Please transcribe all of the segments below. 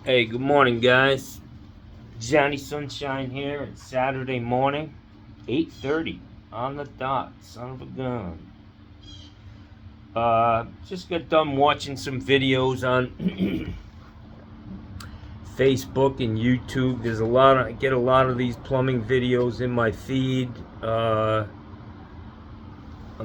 Hey, good morning, guys. Johnny Sunshine here. It's Saturday morning, 8:30 on the dot. Son of a gun. Just got done watching some videos on Facebook and YouTube. I get a lot of these plumbing videos in my feed. I'm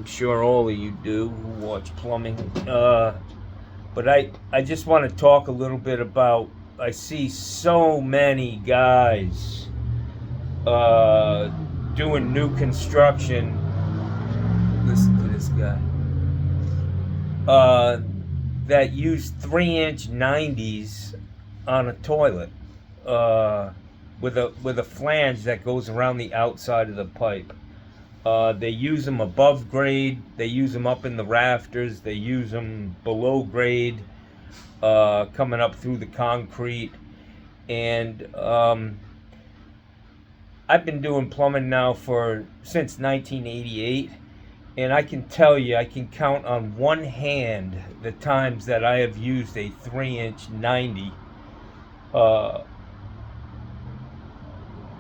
sure all of you do who watch plumbing. But I just want to talk a little bit about. I see so many guys uh, doing new construction. Listen to this guy. Uh, that use 3-inch 90s on a toilet with a flange that goes around the outside of the pipe. They use them above grade. They use them up in the rafters. They use them below grade, coming up through the concrete. And I've been doing plumbing now since 1988, and I can tell you, I can count on one hand the times that I have used a 3-inch 90. Uh,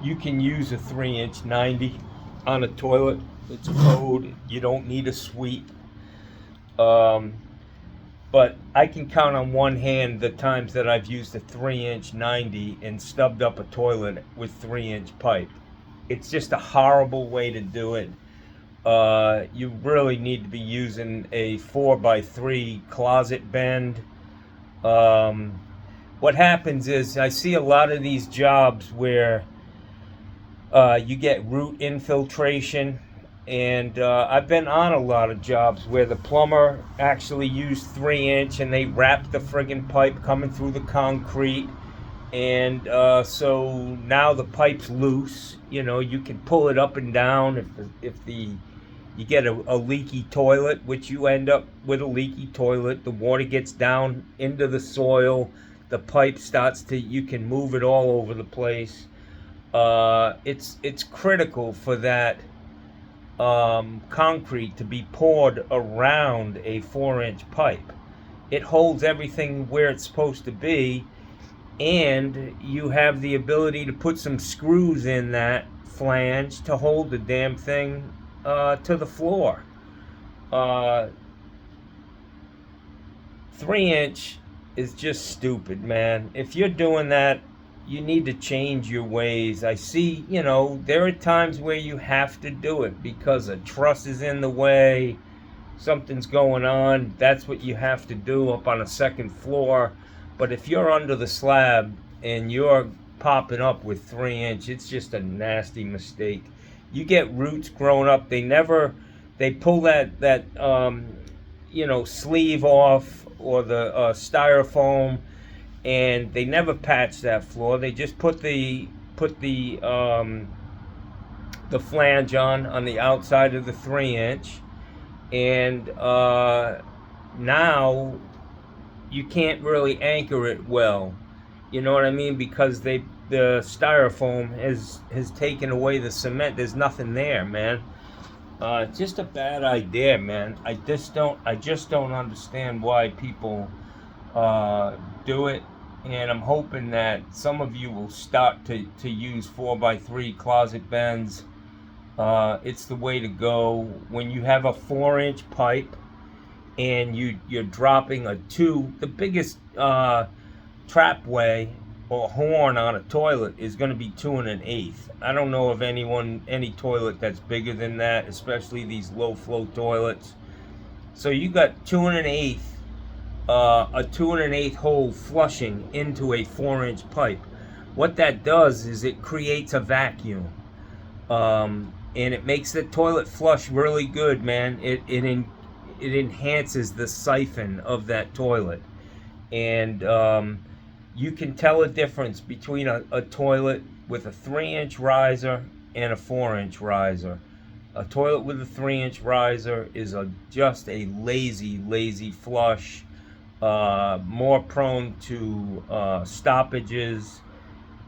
you can use a 3-inch 90 on a toilet. It's code. You don't need a sweep. Um, but I can count on one hand the times that I've used a 3-inch 90 and stubbed up a toilet with 3-inch pipe. It's just a horrible way to do it. You really need to be using a 4x3 closet bend. What happens is I see a lot of these jobs where you get root infiltration, and I've been on a lot of jobs where the plumber actually used 3-inch and they wrapped the friggin' pipe coming through the concrete, and so now the pipe's loose. You know, you can pull it up and down if you get a leaky toilet, which you end up with a leaky toilet. The water gets down into the soil. The pipe you can move it all over the place. It's critical for that concrete to be poured around a 4-inch pipe. It holds everything where it's supposed to be, and you have the ability to put some screws in that flange to hold the damn thing to the floor. 3-inch is just stupid, man. If you're doing that, you need to change your ways. I see, there are times where you have to do it because a truss is in the way, something's going on. That's what you have to do up on a second floor. But if you're under the slab and you're popping up with 3-inch, it's just a nasty mistake. You get roots growing up. They pull that sleeve off, or the styrofoam, and they never patch that floor. They just put the flange on the outside of the 3-inch, and now you can't really anchor it well. You know what I mean? Because the styrofoam has taken away the cement. There's nothing there, man. Just a bad idea, man. I just don't understand why people do it, and I'm hoping that some of you will start to use 4x3 closet bends. It's the way to go. When you have a 4-inch pipe and you're dropping the biggest trapway or horn on a toilet is going to be 2 1/8. I don't know of any toilet that's bigger than that, especially these low flow toilets. So you got 2 1/8, a 2 1/8 hole flushing into a 4-inch pipe. What that does is it creates a vacuum, and it makes the toilet flush really good, man. It enhances the siphon of that toilet, and you can tell a difference between a toilet with a 3-inch riser and a 4-inch riser. A toilet with a 3-inch riser is just a lazy flush, more prone to stoppages,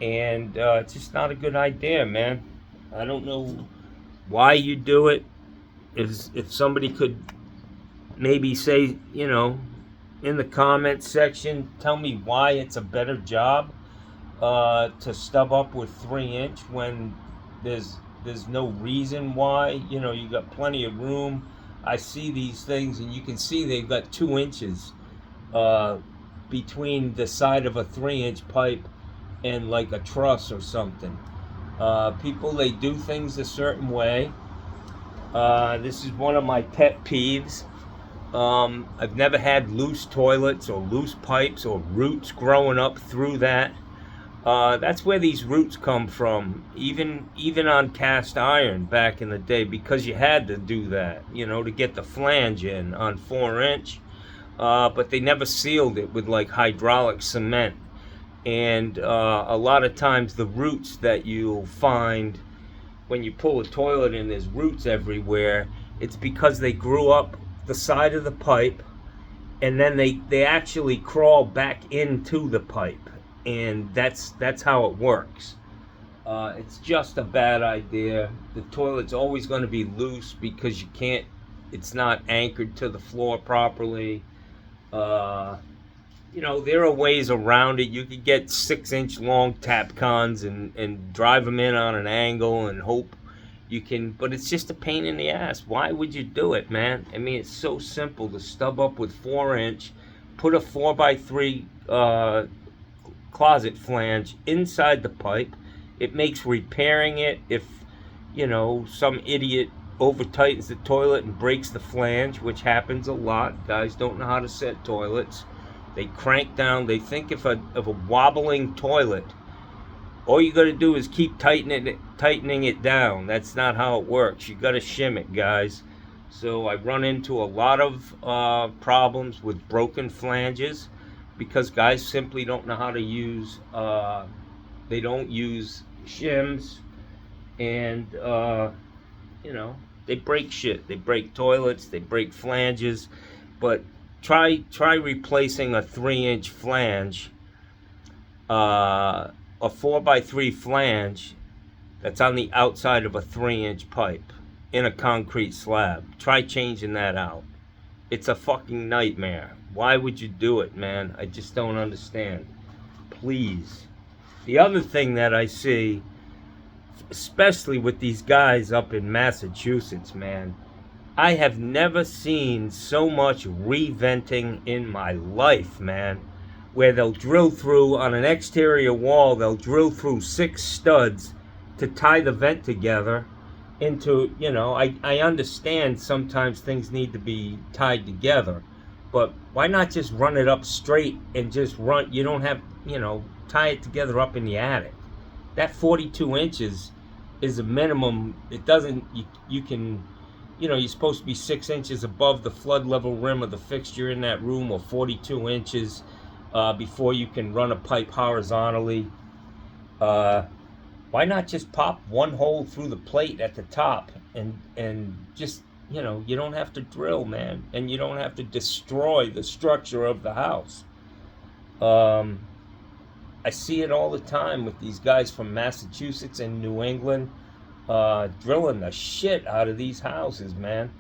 and it's just not a good idea, man. I don't know why you do it. If somebody could maybe say, in the comments section. Tell me why it's a better job to stub up with 3" when there's no reason why. You know, you got plenty of room. I see these things, and you can see they've got 2 inches uh, between the side of a 3 pipe and like a truss or something. People, they do things a certain way. This is one of my pet peeves. I've never had loose toilets or loose pipes or roots growing up through that. That's where these roots come from, even on cast iron back in the day, because you had to do that, you know, to get the flange in on 4". But they never sealed it with like hydraulic cement. And a lot of times the roots that you'll find when you pull a toilet and there's roots everywhere, it's because they grew up the side of the pipe, and then they actually crawl back into the pipe, and that's how it works. It's just a bad idea. The toilet's always going to be loose because it's not anchored to the floor properly. You know, there are ways around it. You could get 6" long tap cons and drive them in on an angle and hope you can, but it's just a pain in the ass. Why would you do it, man? I mean, it's so simple to stub up with 4". Put a 4x3 closet flange inside the pipe. It makes repairing it, if you know, some idiot over tightens the toilet and breaks the flange, which happens a lot. Guys don't know how to set toilets. They crank down. They think if a wobbling toilet, all you got to do is keep tightening it down. That's not how it works. You got to shim it, guys. So I run into a lot of problems with broken flanges because guys simply don't know how to use. They don't use shims, and you know, they break shit. They break toilets. They break flanges. But try replacing a 3" flange, a 4x3 flange that's on the outside of a 3" pipe in a concrete slab. Try changing that out. It's a fucking nightmare. Why would you do it, man? I just don't understand. Please. The other thing that I see, especially with these guys up in Massachusetts, man, I have never seen so much reventing in my life, man. Where they'll drill through, on an exterior wall, they'll drill through 6 studs to tie the vent together into, you know, I understand sometimes things need to be tied together, but why not just run it up straight and just run, you don't have, you know, tie it together up in the attic. That 42 inches is a minimum. It doesn't, you can, you know, you're supposed to be 6 inches above the flood level rim of the fixture in that room, or 42 inches before you can run a pipe horizontally. Why not just pop one hole through the plate at the top and just, you know, you don't have to drill, man, and you don't have to destroy the structure of the house. I see it all the time with these guys from Massachusetts and New England, drilling the shit out of these houses, man.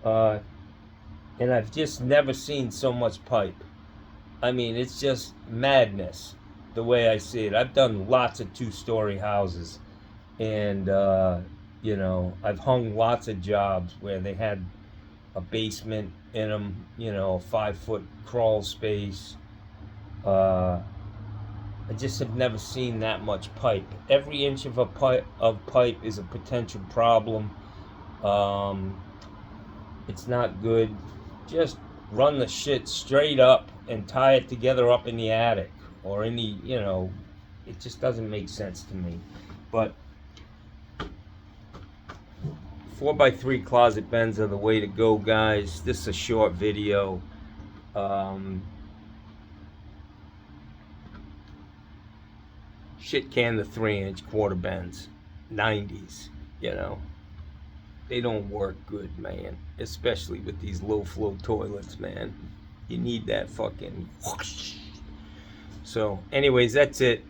And I've just never seen so much pipe. I mean, it's just madness the way I see it. I've done lots of 2-story houses, and you know, I've hung lots of jobs where they had a basement in them, you know, a 5-foot crawl space. I just have never seen that much pipe. Every inch of pipe is a potential problem. It's not good. Just run the shit straight up and tie it together up in the attic or in the, you know, it just doesn't make sense to me. But 4x3 closet bends are the way to go, guys. This is a short video. Shit can the 3" quarter bends, 90s, you know. They don't work good, man. Especially with these low flow toilets, man. You need that fucking whoosh. So, anyways, that's it.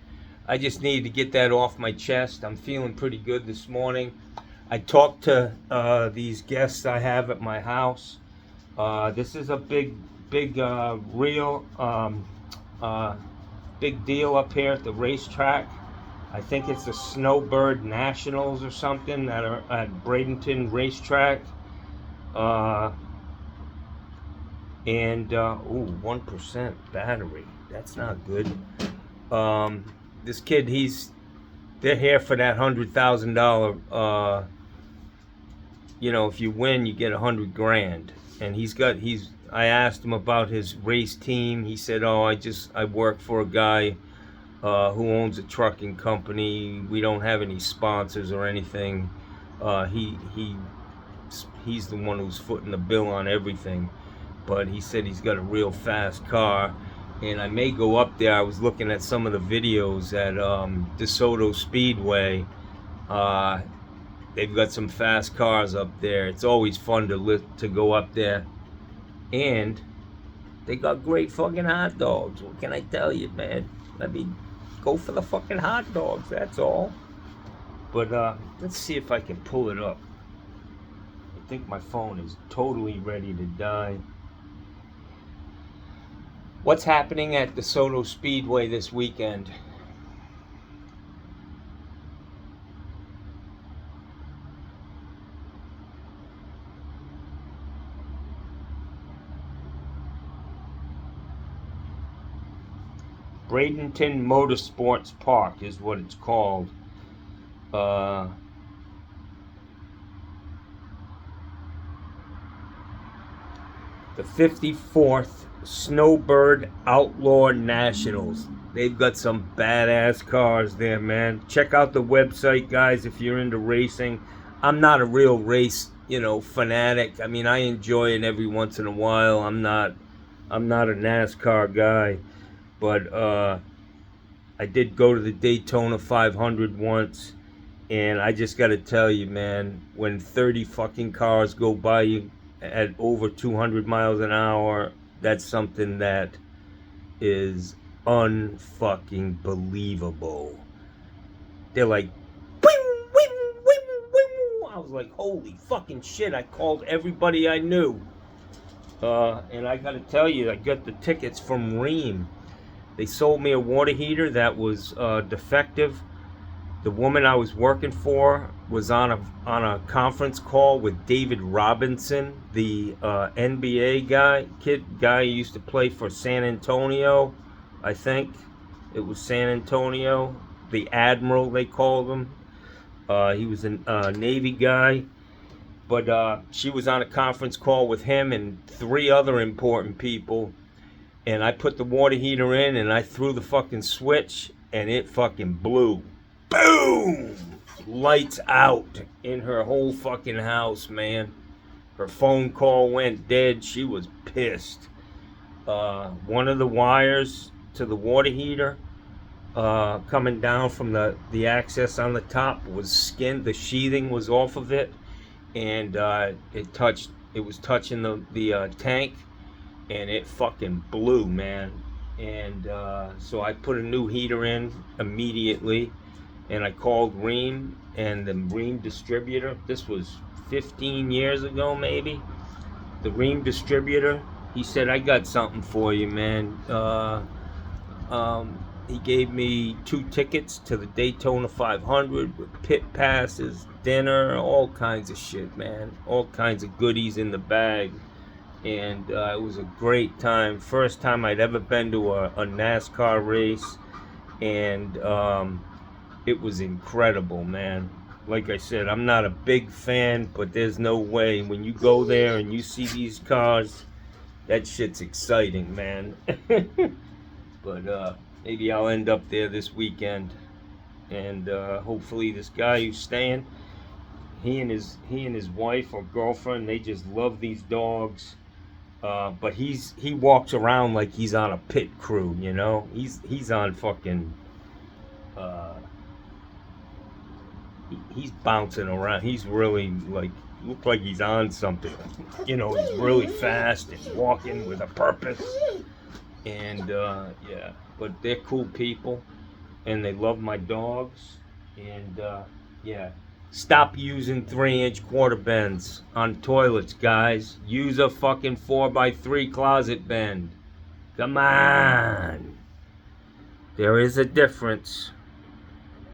I just needed to get that off my chest. I'm feeling pretty good this morning. I talked to these guests I have at my house. This is a big big real big deal up here at the racetrack. I think it's the Snowbird Nationals or something that are at Bradenton Racetrack. And ooh, 1% battery. That's not good. This kid, they're here for that $100,000. You know, if you win, you get $100 grand. And I asked him about his race team. He said, "Oh, I work for a guy who owns a trucking company. We don't have any sponsors or anything. He's the one who's footing the bill on everything." But he said he's got a real fast car, and I may go up there. I was looking at some of the videos at DeSoto Speedway. They've got some fast cars up there. It's always fun to go up there, and they got great fucking hot dogs. What can I tell you, man? I mean, go for the fucking hot dogs. That's all. But let's see if I can pull it up. I think my phone is totally ready to die. What's happening at DeSoto Speedway this weekend? Bradenton Motorsports Park is what it's called. The 54th Snowbird Outlaw Nationals. They've got some badass cars there, man. Check out the website, guys, if you're into racing. I'm not a real race, fanatic. I mean, I enjoy it every once in a while. I'm not a NASCAR guy, but I did go to the Daytona 500 once, and I just got to tell you, man, when 30 fucking cars go by you at over 200 miles an hour, that's something that is unfucking believable. They're like, wing, wing, wing, wing. I was like, holy fucking shit. I called everybody I knew. And I gotta tell you, I got the tickets from Ream. They sold me a water heater that was defective. The woman I was working for was on a conference call with David Robinson, the NBA guy who used to play for San Antonio. I think it was San Antonio, the Admiral they called him. He was a Navy guy, but she was on a conference call with him and 3 other important people. And I put the water heater in and I threw the fucking switch and it fucking blew. Boom! Lights out in her whole fucking house, man. Her phone call went dead. She was pissed. One of the wires to the water heater coming down from the access on the top was skinned. The sheathing was off of it, and it was touching the tank, and it fucking blew, man. And so I put a new heater in immediately, and I called Ream and the Ream distributor. This was 15 years ago, maybe. The Ream distributor, he said, "I got something for you, man." He gave me 2 tickets to the Daytona 500 with pit passes, dinner, all kinds of shit, man. All kinds of goodies in the bag. And it was a great time. First time I'd ever been to a NASCAR race. And it was incredible, man. Like I said, I'm not a big fan, but there's no way. When you go there and you see these cars, that shit's exciting, man. But maybe I'll end up there this weekend. And hopefully this guy who's staying, he and his wife or girlfriend, they just love these dogs. But he walks around like he's on a pit crew, He's on fucking he's bouncing around. He's really look like he's on something. He's really fast and walking with a purpose. And yeah, but they're cool people, and they love my dogs. And yeah, Stop using 3-inch quarter bends on toilets, guys. Use a fucking 4x3 closet bend. Come on. There is a difference.